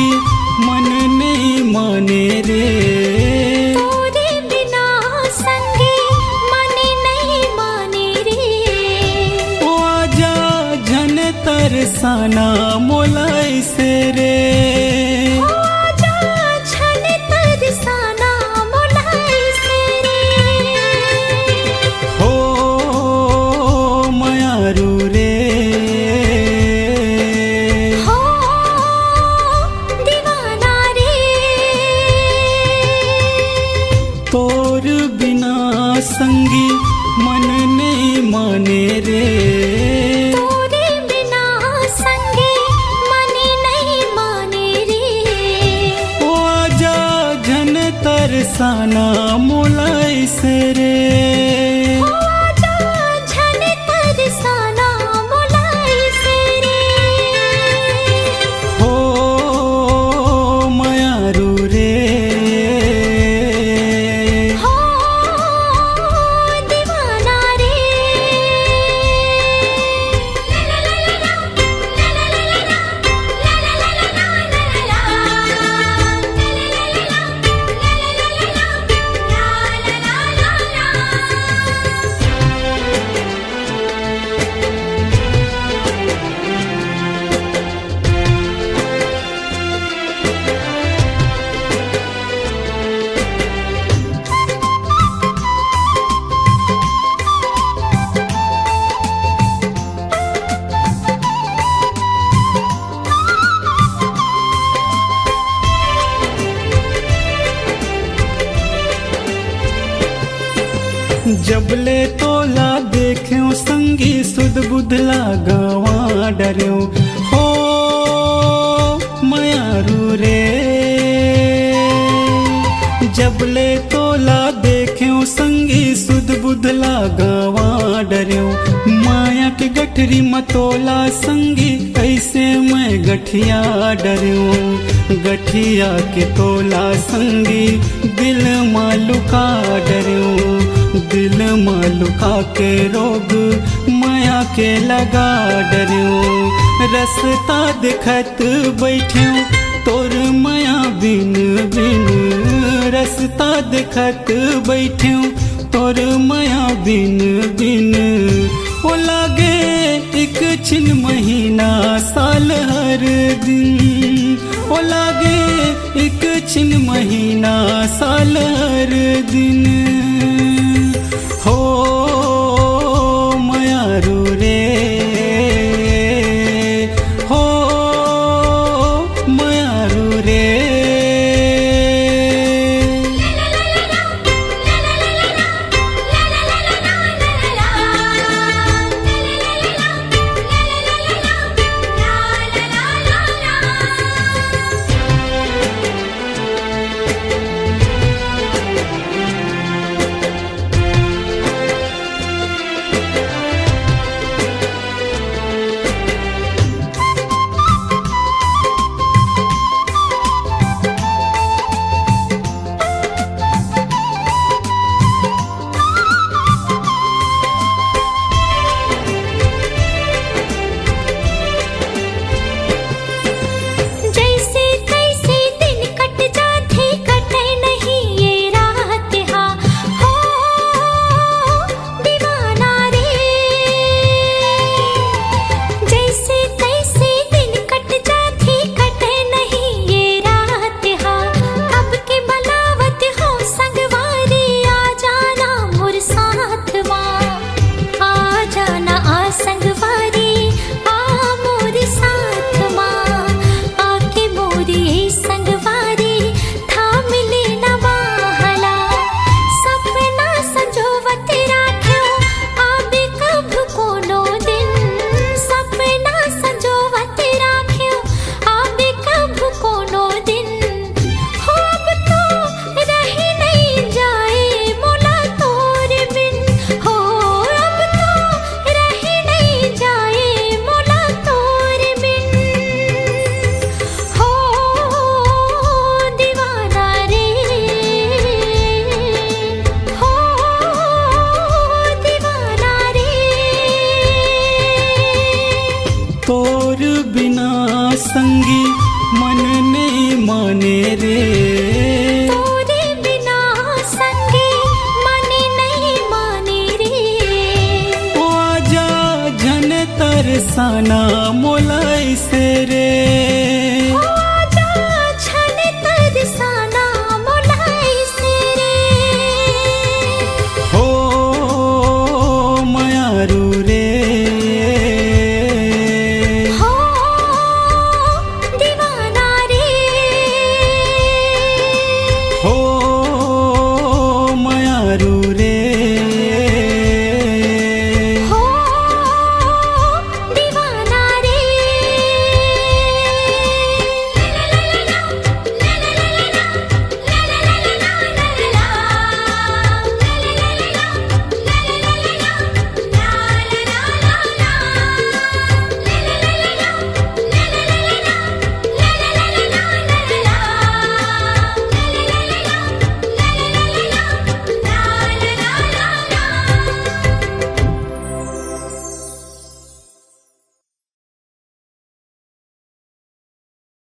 संगी मन नहीं माने रे। तोरे बिना संगी मन नहीं माने रे। ओ आजा झन तरसाना मोलाई से रे। ओ आजा झन तरसाना मोलाई से रे। हो मायारू रे। हो दीवाना रे। तोर बिना संगी मन नहीं माने रे। तोरे बिना संगी मन नहीं माने रे। ओ आजा झन तरसाना मोलाई से रे। ओ आजा झन तरसाना मोलाई से रे। हो मायारू रे। हो दीवाना रे। ला ला ला ला ला ला ला ला ला जबले तोला देख्यो संगी सुध बुधला गावा डर्यो। हो मायारू रे। जबले तोला देख्यो संगी सुध बुधला गावा डर्यो। माया के गठरी मतोला संगी ऐसे मैं गठिया डर्यो। गठिया के तोला संगी दिल मालुका डर्यो। दिल मालुका के रोग माया के लगा डर्यो। रस्ता दिखत बैठ्यो तोर माया बिन बिन। रस्ता दिखत बैठ्यो तोर माया बिन बिन। ओ लागे एक छिन महीना साल हर दिन। ओ लागे एक छिन महीना साल हर दिन। हो मायारू रे। हो मायारू रे। बने रे